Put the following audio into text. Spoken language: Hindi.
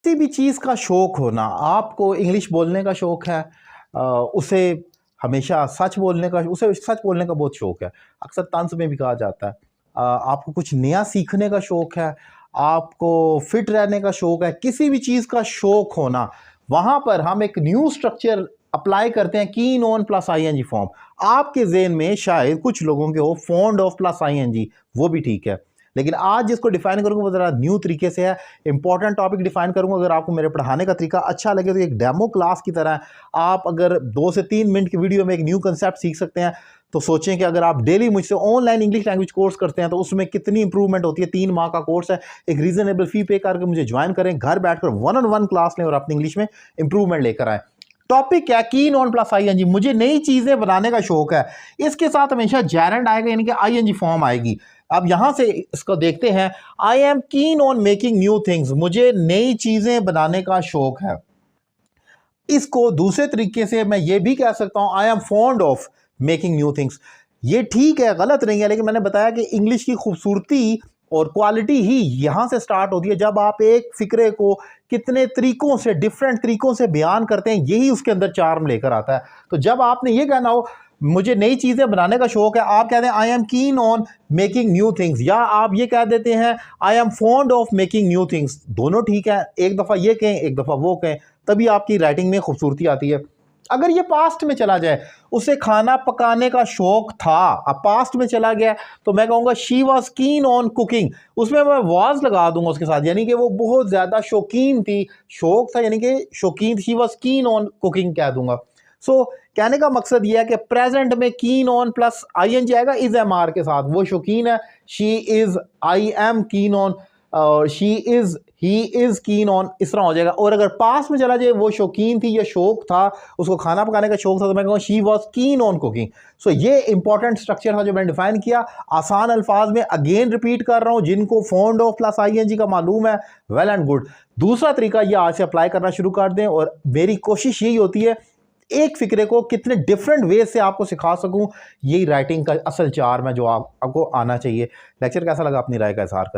किसी भी चीज़ का शौक होना, आपको इंग्लिश बोलने का शौक है, उसे हमेशा सच बोलने का, उसे सच बोलने का बहुत शौक है। अक्सर तंज में भी कहा जाता है। आपको कुछ नया सीखने का शौक है, आपको फिट रहने का शौक है, किसी भी चीज़ का शौक होना, वहाँ पर हम एक न्यू स्ट्रक्चर अप्लाई करते हैं, कीन ऑन प्लस आईएनजी फॉर्म। आपके ज़हन में शायद कुछ लोगों के हो फॉन्ड ऑफ प्लस आईएनजी, वो भी ठीक है, लेकिन आज जिसको डिफाइन करूंगा वो ज़रा न्यू तरीके से है। इंपॉर्टेंट टॉपिक डिफाइन करूंगा। अगर आपको मेरे पढ़ाने का तरीका अच्छा लगे तो एक डेमो क्लास की तरह आप अगर 2 से 3 मिनट की वीडियो में एक न्यू कंसेप्ट सीख सकते हैं। तो सोचें कि अगर आप डेली मुझसे ऑनलाइन इंग्लिश लैंग्वेज कोर्स करते हैं तो उसमें कितनी इंप्रूवमेंट होती है। 3 माह का कोर्स है, एक रीजनेबल फी पे करके मुझे ज्वाइन करें, घर बैठकर 1-on-1 क्लास लें और अपनी इंग्लिश में इंप्रूवमेंट लेकर आए। टॉपिक क्या? कीन ऑन प्लस आईएनजी। मुझे नई चीजें बनाने का शौक है, इसके साथ हमेशा जेरेंड आएगा, यानी कि आईएनजी फॉर्म आएगी। अब यहां से इसको देखते हैं। आई am keen on making new things, मुझे नई चीजें बनाने का शौक है। इसको दूसरे तरीके से मैं ये भी कह सकता हूं, I am fond of making new things. ये ठीक है, गलत नहीं है, लेकिन मैंने बताया कि इंग्लिश की खूबसूरती और क्वालिटी ही यहां से स्टार्ट होती है जब आप एक फिक्रे को कितने तरीकों से, डिफरेंट तरीकों से बयान करते हैं, यही उसके अंदर चार्म लेकर आता है। तो जब आपने ये कहना हो मुझे नई चीजें बनाने का शौक है, आप कहते हैं आई am keen on making new things, या आप ये कह देते हैं I am fond of making new things. दोनों ठीक है, एक दफा ये कहें एक दफा वो कहें, तभी आपकी राइटिंग में खूबसूरती आती है। अगर ये पास्ट में चला जाए, उसे खाना पकाने का शौक था, अब पास्ट में चला गया, तो मैं कहूँगा she was keen on cooking. उसमें मैं वाज लगा दूंगा उसके साथ, यानी कि वो बहुत ज़्यादा शौकीन थी, शौक था यानी कि शौकीन, she was keen on cooking कह दूंगा। सो कहने का मकसद यह है कि प्रेजेंट में कीन ऑन प्लस आईएनजी आएगा इज एम आर के साथ। वो शौकीन है, she is, I am keen on, और she is, he is keen on, इस तरह हो जाएगा। और अगर पास में चला जाए, वो शौकीन थी या शौक था, उसको खाना पकाने का शौक था, तो मैं कहूँगा she was keen on cooking. So ये इंपॉर्टेंट स्ट्रक्चर था जो मैंने डिफाइन किया। आसान अल्फाज में अगेन रिपीट कर रहा हूँ, जिनको फॉन्ड ऑफ प्लस आईएनजी का मालूम है, वेल एंड गुड। दूसरा तरीका ये आज से अप्लाई करना शुरू कर दें, और मेरी कोशिश यही होती है एक फिक्रे को कितने डिफरेंट वे से आपको सिखा सकूं। यही राइटिंग का असल चार्म है जो आपको आना चाहिए। लेक्चर कैसा लगा, अपनी राय का इजहार करें।